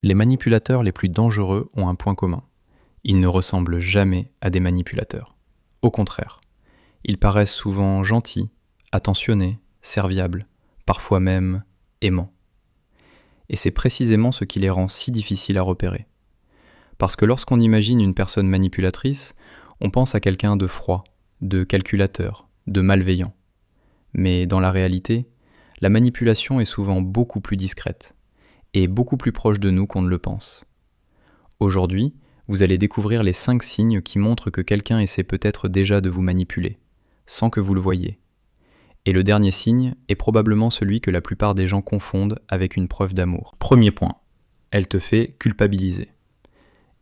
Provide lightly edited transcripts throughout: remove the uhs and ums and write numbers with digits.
Les manipulateurs les plus dangereux ont un point commun. Ils ne ressemblent jamais à des manipulateurs. Au contraire, ils paraissent souvent gentils, attentionnés, serviables, parfois même aimants. Et c'est précisément ce qui les rend si difficiles à repérer. Parce que lorsqu'on imagine une personne manipulatrice, on pense à quelqu'un de froid, de calculateur, de malveillant. Mais dans la réalité, la manipulation est souvent beaucoup plus discrète et beaucoup plus proche de nous qu'on ne le pense. Aujourd'hui, vous allez découvrir les 5 signes qui montrent que quelqu'un essaie peut-être déjà de vous manipuler, sans que vous le voyiez. Et le dernier signe est probablement celui que la plupart des gens confondent avec une preuve d'amour. Premier point, elle te fait culpabiliser.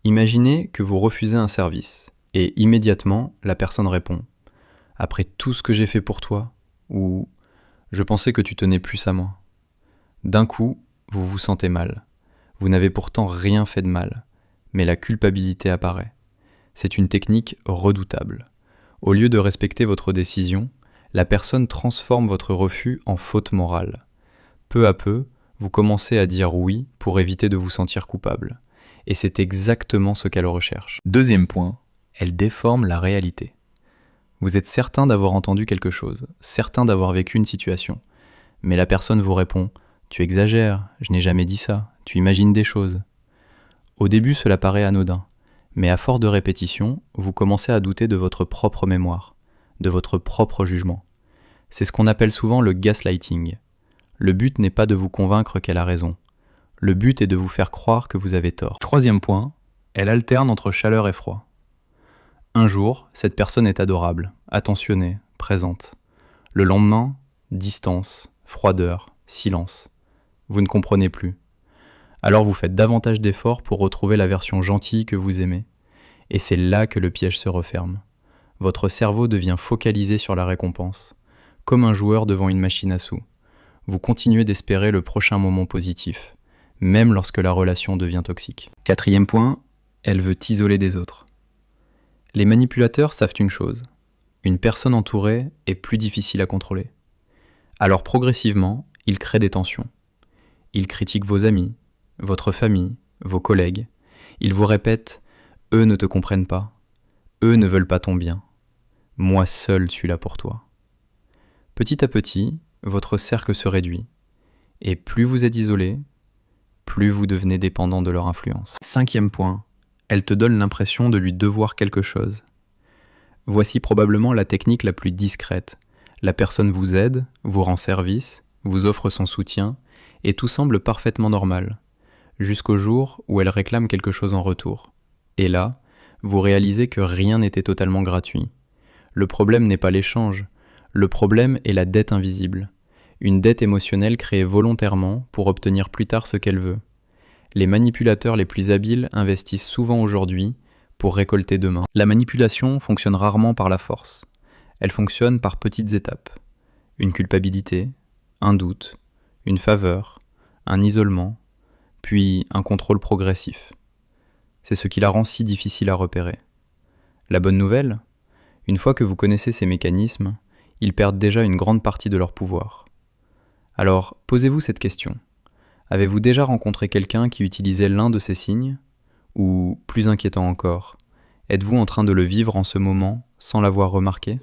Imaginez que vous refusez un service, et immédiatement, la personne répond « Après tout ce que j'ai fait pour toi » ou « Je pensais que tu tenais plus à moi ». D'un coup, vous vous sentez mal. Vous n'avez pourtant rien fait de mal, mais la culpabilité apparaît. C'est une technique redoutable. Au lieu de respecter votre décision, la personne transforme votre refus en faute morale. Peu à peu, vous commencez à dire oui pour éviter de vous sentir coupable. Et c'est exactement ce qu'elle recherche. Deuxième point, elle déforme la réalité. Vous êtes certain d'avoir entendu quelque chose, certain d'avoir vécu une situation, mais la personne vous répond « Tu exagères, je n'ai jamais dit ça, tu imagines des choses ». Au début, cela paraît anodin, mais à force de répétition, vous commencez à douter de votre propre mémoire, de votre propre jugement. C'est ce qu'on appelle souvent le gaslighting. Le but n'est pas de vous convaincre qu'elle a raison. Le but est de vous faire croire que vous avez tort. Troisième point, elle alterne entre chaleur et froid. Un jour, cette personne est adorable, attentionnée, présente. Le lendemain, distance, froideur, silence. Vous ne comprenez plus. Alors vous faites davantage d'efforts pour retrouver la version gentille que vous aimez. Et c'est là que le piège se referme. Votre cerveau devient focalisé sur la récompense, comme un joueur devant une machine à sous. Vous continuez d'espérer le prochain moment positif, même lorsque la relation devient toxique. Quatrième point, elle veut t'isoler des autres. Les manipulateurs savent une chose, une personne entourée est plus difficile à contrôler. Alors progressivement, ils créent des tensions. Ils critiquent vos amis, votre famille, vos collègues. Ils vous répètent « Eux ne te comprennent pas. Eux ne veulent pas ton bien. Moi seul suis là pour toi. » Petit à petit, votre cercle se réduit. Et plus vous êtes isolé, plus vous devenez dépendant de leur influence. Cinquième point, elle te donne l'impression de lui devoir quelque chose. Voici probablement la technique la plus discrète. La personne vous aide, vous rend service, vous offre son soutien, et tout semble parfaitement normal, jusqu'au jour où elle réclame quelque chose en retour. Et là, vous réalisez que rien n'était totalement gratuit. Le problème n'est pas l'échange, le problème est la dette invisible. Une dette émotionnelle créée volontairement pour obtenir plus tard ce qu'elle veut. Les manipulateurs les plus habiles investissent souvent aujourd'hui pour récolter demain. La manipulation fonctionne rarement par la force. Elle fonctionne par petites étapes. Une culpabilité, un doute, une faveur, un isolement, puis un contrôle progressif. C'est ce qui la rend si difficile à repérer. La bonne nouvelle, une fois que vous connaissez ces mécanismes, ils perdent déjà une grande partie de leur pouvoir. Alors, posez-vous cette question. Avez-vous déjà rencontré quelqu'un qui utilisait l'un de ces signes? Ou, plus inquiétant encore, êtes-vous en train de le vivre en ce moment sans l'avoir remarqué?